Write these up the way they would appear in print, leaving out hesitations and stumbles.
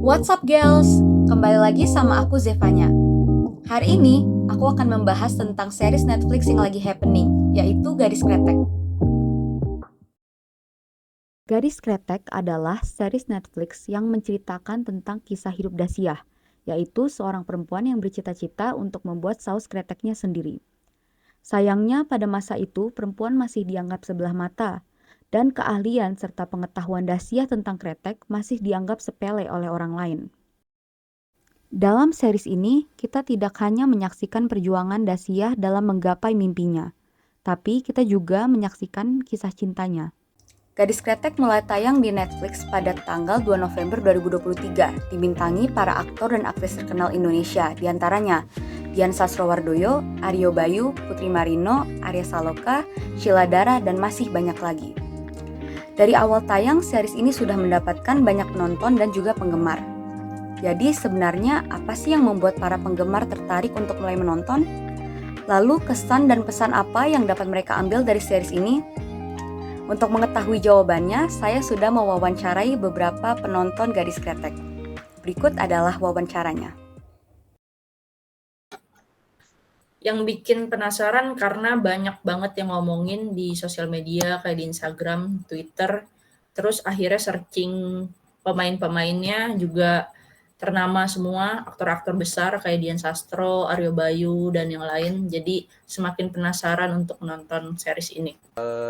What's up girls? Kembali lagi sama aku Zevanya. Hari ini aku akan membahas tentang series Netflix yang lagi happening, yaitu Gadis Kretek. Gadis Kretek adalah series Netflix yang menceritakan tentang kisah hidup Dasyah, yaitu seorang perempuan yang bercita-cita untuk membuat saus kreteknya sendiri. Sayangnya pada masa itu perempuan masih dianggap sebelah mata, dan keahlian serta pengetahuan Dasyah tentang kretek masih dianggap sepele oleh orang lain. Dalam series ini, kita tidak hanya menyaksikan perjuangan Dasyah dalam menggapai mimpinya, tapi kita juga menyaksikan kisah cintanya. Gadis Kretek mulai tayang di Netflix pada tanggal 2 November 2023, dibintangi para aktor dan aktris terkenal Indonesia, diantaranya Dian Sastrowardoyo, Aryo Bayu, Putri Marino, Arya Saloka, Sheila Dara, dan masih banyak lagi. Dari awal tayang, series ini sudah mendapatkan banyak penonton dan juga penggemar. Jadi sebenarnya apa sih yang membuat para penggemar tertarik untuk mulai menonton? Lalu kesan dan pesan apa yang dapat mereka ambil dari series ini? Untuk mengetahui jawabannya, saya sudah mewawancarai beberapa penonton Gadis Kretek. Berikut adalah wawancaranya. Yang bikin penasaran karena banyak banget yang ngomongin di sosial media kayak di Instagram, Twitter, terus akhirnya searching pemain-pemainnya juga ternama semua, aktor-aktor besar kayak Dian Sastro, Aryo Bayu, dan yang lain. Jadi semakin penasaran untuk nonton series ini.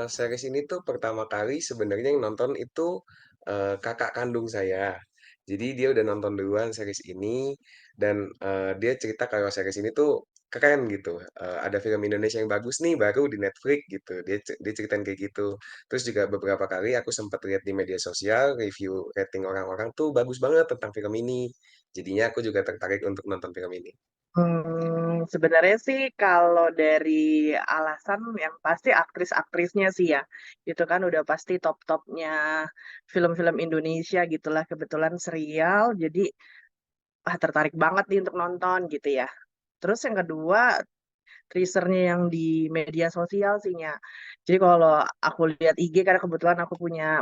Series ini tuh pertama kali sebenarnya yang nonton itu kakak kandung saya. Jadi dia udah nonton duluan series ini dan dia cerita kalau series ini tuh keren gitu. Ada film Indonesia yang bagus nih baru di Netflix gitu. Dia ceritain kayak gitu. Terus juga beberapa kali aku sempat lihat di media sosial review rating orang-orang tuh bagus banget tentang film ini. Jadinya aku juga tertarik untuk nonton film ini. Sebenarnya sih kalau dari alasan yang pasti aktris-aktrisnya sih ya, itu kan udah pasti top-topnya film-film Indonesia gitulah, kebetulan serial, jadi tertarik banget nih untuk nonton gitu ya. Terus yang kedua, teasernya yang di media sosial sih Nya. Jadi kalau aku lihat IG karena kebetulan aku punya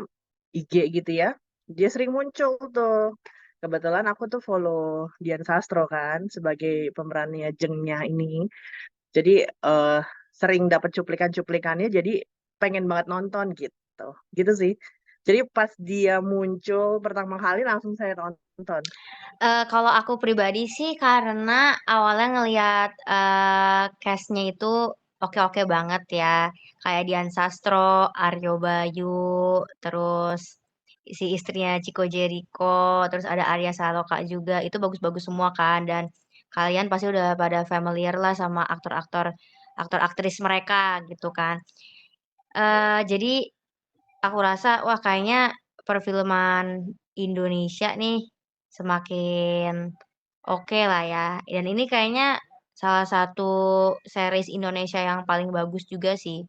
IG gitu ya, dia sering muncul tuh. Kebetulan aku tuh follow Dian Sastro kan sebagai pemerannya Jengnya ini. Jadi sering dapat cuplikan-cuplikannya jadi pengen banget nonton gitu. Gitu sih. Jadi pas dia muncul pertama kali langsung saya nonton. Kalau aku pribadi sih karena awalnya ngelihat, cast-nya itu oke-oke banget ya, kayak Dian Sastro, Aryo Bayu, terus si istrinya Chico Jericho, terus ada Arya Saloka juga, itu bagus-bagus semua kan, dan kalian pasti udah pada familiar lah sama aktor-aktris mereka gitu kan. Jadi aku rasa, wah kayaknya perfilman Indonesia nih semakin oke lah ya. Dan ini kayaknya salah satu series Indonesia yang paling bagus juga sih.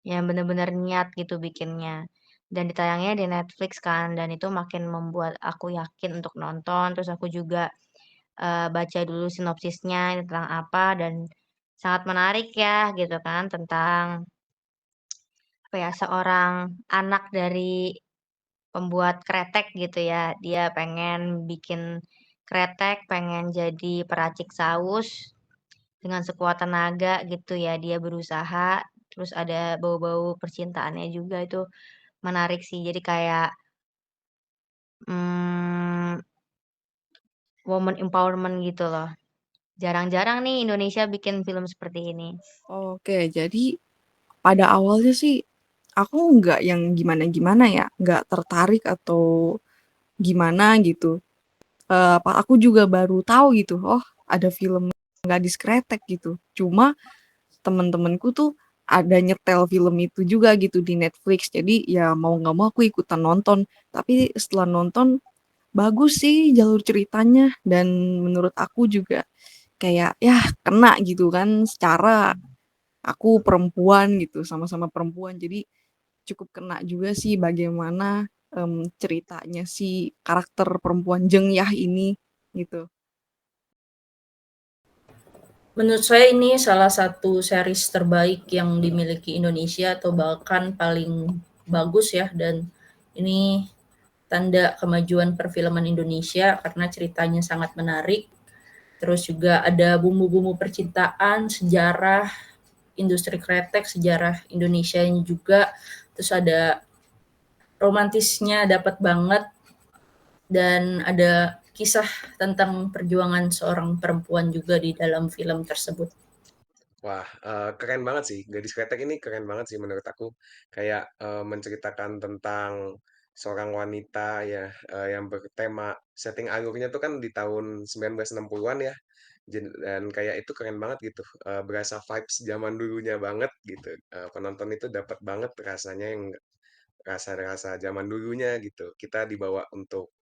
Yang bener-bener niat gitu bikinnya. Dan ditayangnya di Netflix kan, dan itu makin membuat aku yakin untuk nonton. Terus aku juga baca dulu sinopsisnya ini tentang apa, dan sangat menarik ya gitu kan, tentang apa ya, seorang anak dari pembuat kretek gitu ya. Dia pengen bikin kretek, pengen jadi peracik saus dengan sekuat tenaga gitu ya. Dia berusaha, terus ada bau-bau percintaannya juga, itu menarik sih. Jadi kayak hmm, woman empowerment gitu loh. Jarang-jarang nih Indonesia bikin film seperti ini. Oke, jadi pada awalnya sih aku nggak yang gimana-gimana ya, nggak tertarik atau gimana gitu. Aku juga baru tahu gitu, oh ada film Gadis Kretek gitu. Cuma temen-temenku tuh ada nyetel film itu juga gitu di Netflix. Jadi ya mau nggak mau aku ikutan nonton. Tapi setelah nonton bagus sih jalur ceritanya dan menurut aku juga kayak ya kena gitu kan secara aku perempuan gitu, sama-sama perempuan. Jadi cukup kena juga sih bagaimana ceritanya si karakter perempuan Jeng Yah ini gitu. Menurut saya ini salah satu series terbaik yang dimiliki Indonesia atau bahkan paling bagus ya, dan ini tanda kemajuan perfilman Indonesia karena ceritanya sangat menarik. Terus juga ada bumbu-bumbu percintaan, sejarah industri kretek, sejarah Indonesia juga. Terus ada romantisnya dapat banget, dan ada kisah tentang perjuangan seorang perempuan juga di dalam film tersebut. Wah, keren banget sih. Gadis Kretek ini keren banget sih menurut aku. Kayak menceritakan tentang seorang wanita ya, yang bertema setting alurnya tuh kan di tahun 1960-an ya. Dan kayak itu keren banget gitu. Berasa vibes zaman dulunya banget gitu. Penonton itu dapat banget rasanya yang rasa-rasa zaman dulunya gitu. Kita dibawa untuk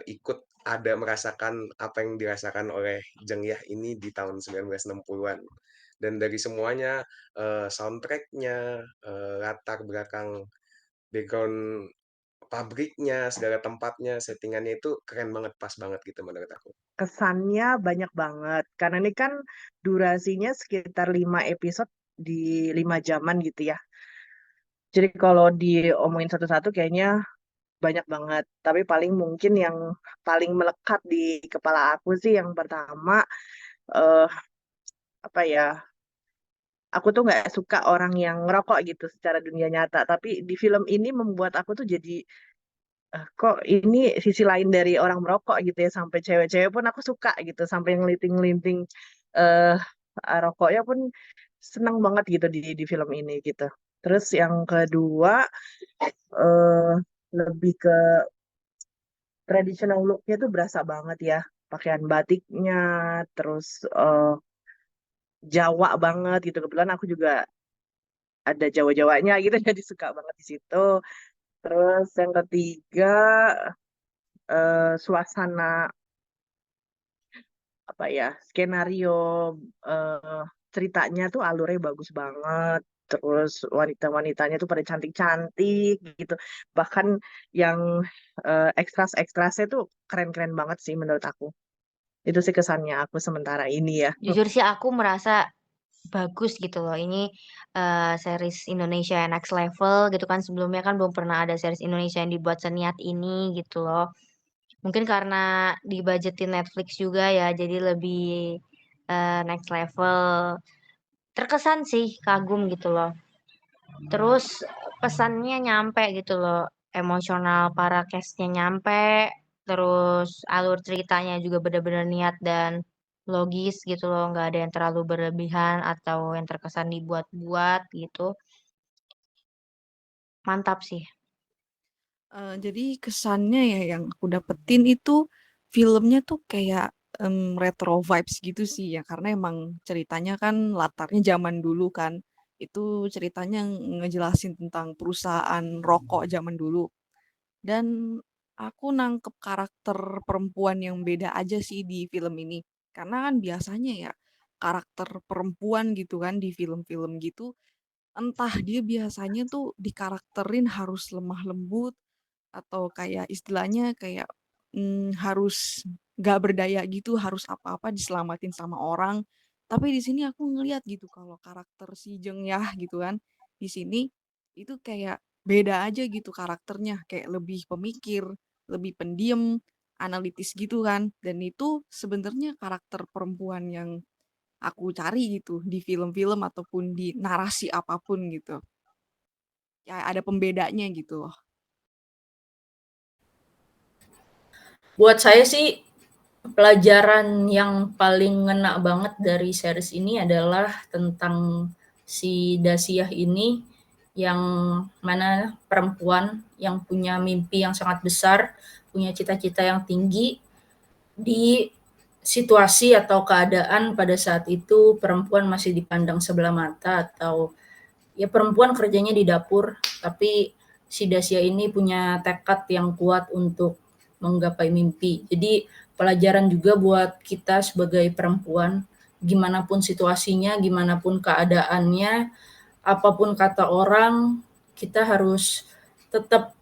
ikut ada merasakan apa yang dirasakan oleh Zheng Yah ini di tahun 1960-an. Dan dari semuanya, soundtrack-nya, latar belakang background pabriknya, segala tempatnya, settingannya itu keren banget, pas banget gitu menurut aku. Kesannya banyak banget, karena ini kan durasinya sekitar 5 episode di 5 jaman gitu ya. Jadi kalau diomongin satu-satu kayaknya banyak banget, tapi paling mungkin yang paling melekat di kepala aku sih yang pertama, eee, apa ya, aku tuh nggak suka orang yang ngerokok gitu secara dunia nyata, tapi di film ini membuat aku tuh jadi, kok ini sisi lain dari orang merokok gitu ya, sampai cewek-cewek pun aku suka gitu, sampai ngeliting-ngeliting, eee, rokoknya pun seneng banget gitu di film ini gitu. Terus yang kedua, eee, lebih ke traditional look-nya tuh berasa banget ya, pakaian batiknya, terus, Jawa banget gitu, kebetulan aku juga ada Jawa-Jawanya gitu, jadi suka banget di situ. Terus yang ketiga, suasana, apa ya, skenario, eee, ceritanya tuh alurnya bagus banget, terus wanita-wanitanya tuh pada cantik-cantik gitu. Bahkan yang, ekstras-ekstrasnya tuh keren-keren banget sih menurut aku. Itu sih kesannya aku sementara ini ya. Jujur sih aku merasa bagus gitu loh. Ini series Indonesia yang next level gitu kan. Sebelumnya kan belum pernah ada series Indonesia yang dibuat seniat ini gitu loh. Mungkin karena dibajetin Netflix juga ya, jadi lebih next level. Terkesan sih kagum gitu loh. Terus pesannya nyampe gitu loh. Emosional para cast-nya nyampe. Terus alur ceritanya juga benar-benar niat dan logis gitu loh. Nggak ada yang terlalu berlebihan atau yang terkesan dibuat-buat gitu. Mantap sih. Jadi kesannya ya yang aku dapetin itu filmnya tuh kayak retro vibes gitu sih ya, karena emang ceritanya kan latarnya zaman dulu kan. Itu ceritanya ngejelasin tentang perusahaan rokok zaman dulu. Dan aku nangkep karakter perempuan yang beda aja sih di film ini. Karena kan biasanya ya karakter perempuan gitu kan di film-film gitu, entah dia biasanya tuh dikarakterin harus lemah lembut atau kayak istilahnya kayak harus nggak berdaya gitu, harus apa-apa diselamatin sama orang. Tapi di sini aku ngeliat gitu kalau karakter si Jeng Yah gitu kan, di sini itu kayak beda aja gitu karakternya, kayak lebih pemikir, lebih pendiam, analitis gitu kan. Dan itu sebenarnya karakter perempuan yang aku cari gitu di film-film ataupun di narasi apapun gitu. Ya ada pembedanya gitu loh. Buat saya sih pelajaran yang paling ngena banget dari series ini adalah tentang si Dasyah ini, yang mana perempuan yang punya mimpi yang sangat besar, punya cita-cita yang tinggi. Di situasi atau keadaan pada saat itu perempuan masih dipandang sebelah mata, atau ya perempuan kerjanya di dapur, tapi si Dasyah ini punya tekad yang kuat untuk menggapai mimpi. Jadi pelajaran juga buat kita sebagai perempuan, gimana pun situasinya, gimana pun keadaannya, apapun kata orang, kita harus tetap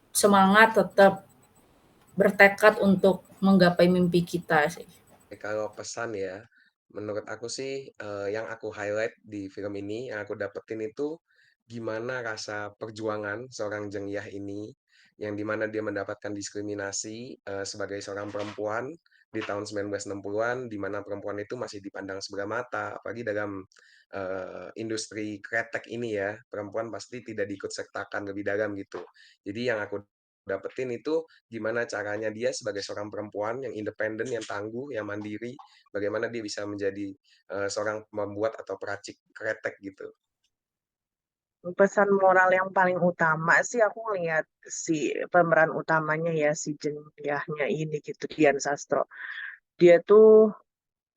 semangat, tetap bertekad untuk menggapai mimpi kita sih. Kalau pesan ya, menurut aku sih, yang aku highlight di film ini, yang aku dapetin itu, gimana rasa perjuangan seorang Zheng Yah ini, yang dimana dia mendapatkan diskriminasi sebagai seorang perempuan di tahun 1960-an, di mana perempuan itu masih dipandang sebelah mata, apalagi dalam industri kretek ini ya, perempuan pasti tidak diikut sertakan lebih dalam gitu. Jadi yang aku dapetin itu gimana caranya dia sebagai seorang perempuan yang independen, yang tangguh, yang mandiri, bagaimana dia bisa menjadi seorang pembuat atau peracik kretek gitu. Pesan moral yang paling utama sih aku ngelihat si pemeran utamanya ya, si Jeniyahnya ini gitu, Dian Sastro. Dia tuh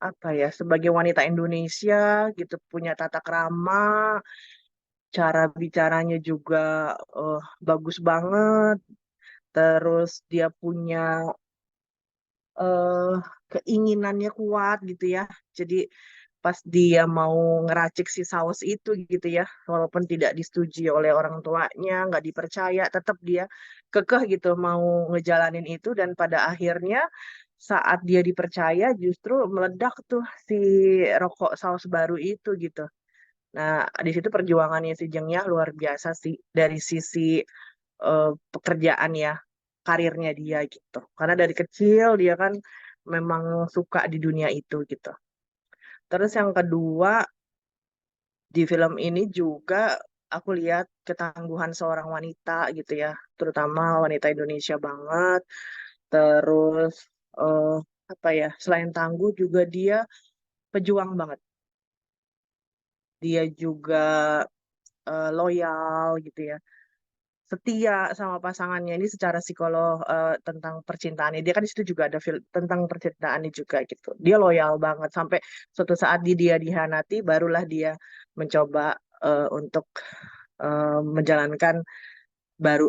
apa ya, sebagai wanita Indonesia gitu punya tata krama, cara bicaranya juga bagus banget. Terus dia punya eh keinginannya kuat gitu ya. Jadi pas dia mau ngeracik si saus itu gitu ya, walaupun tidak disetujui oleh orang tuanya, nggak dipercaya, tetap dia kekeh gitu mau ngejalanin itu, dan pada akhirnya saat dia dipercaya justru meledak tuh si rokok saus baru itu gitu. Nah, di situ perjuangannya si Jengnya luar biasa sih dari sisi pekerjaan ya, karirnya dia gitu. Karena dari kecil dia kan memang suka di dunia itu gitu. Terus yang kedua, di film ini juga aku lihat ketangguhan seorang wanita gitu ya, terutama wanita Indonesia banget. Terus eh, apa ya, selain tangguh juga dia pejuang banget. Dia juga loyal gitu ya, setia sama pasangannya ini secara psikolog tentang percintaannya. Dia kan di situ juga ada tentang percintaannya juga gitu. Dia loyal banget sampai suatu saat dia dihianati, barulah dia mencoba untuk menjalankan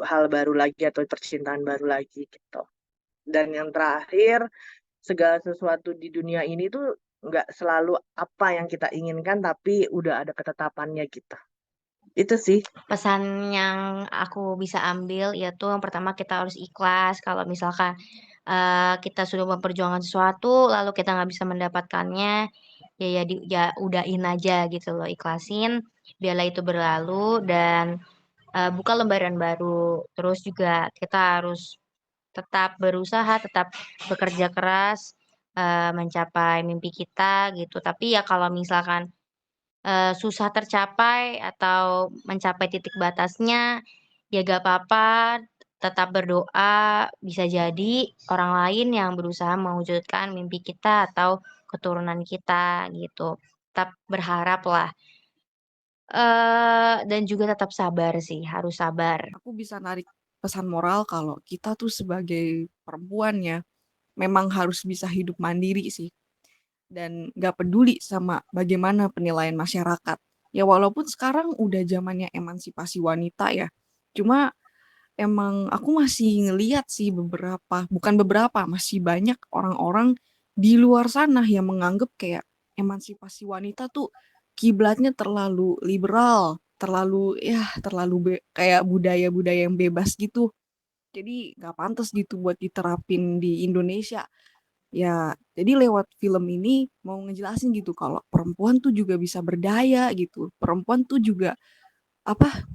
hal baru lagi atau percintaan baru lagi gitu. Dan yang terakhir, segala sesuatu di dunia ini tuh nggak selalu apa yang kita inginkan, tapi udah ada ketetapannya gitu. Itu sih. Pesan yang aku bisa ambil yaitu yang pertama kita harus ikhlas kalau misalkan kita sudah memperjuangkan sesuatu lalu kita nggak bisa mendapatkannya, ya udahin aja gitu loh, ikhlasin, biarlah itu berlalu dan buka lembaran baru. Terus juga kita harus tetap berusaha, tetap bekerja keras, mencapai mimpi kita gitu. Tapi ya kalau misalkan susah tercapai atau mencapai titik batasnya, ya gak apa-apa, tetap berdoa, bisa jadi orang lain yang berusaha mewujudkan mimpi kita atau keturunan kita gitu. Tetap berharap lah. Dan juga tetap sabar sih, harus sabar. Aku bisa narik pesan moral kalau kita tuh sebagai perempuan ya, memang harus bisa hidup mandiri sih. Dan gak peduli sama bagaimana penilaian masyarakat. Ya walaupun sekarang udah zamannya emansipasi wanita ya. Cuma emang aku masih ngeliat sih bukan beberapa, masih banyak orang-orang di luar sana yang menganggap kayak emansipasi wanita tuh kiblatnya terlalu liberal, terlalu kayak budaya-budaya yang bebas gitu. Jadi nggak pantas gitu buat diterapin di Indonesia. Ya, jadi lewat film ini mau ngejelasin gitu kalau perempuan tuh juga bisa berdaya gitu. Perempuan tuh juga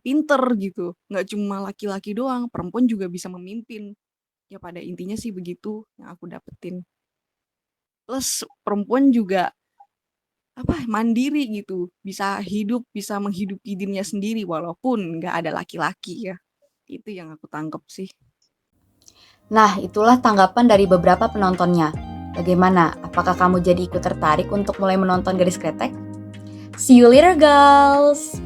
pinter gitu. Nggak cuma laki-laki doang, perempuan juga bisa memimpin. Ya pada intinya sih begitu yang aku dapetin. Plus perempuan juga mandiri gitu. Bisa hidup, bisa menghidupi dirinya sendiri walaupun nggak ada laki-laki ya. Itu yang aku tangkep sih. Nah, itulah tanggapan dari beberapa penontonnya. Bagaimana? Apakah kamu jadi ikut tertarik untuk mulai menonton Garis Kretek? See you later, girls!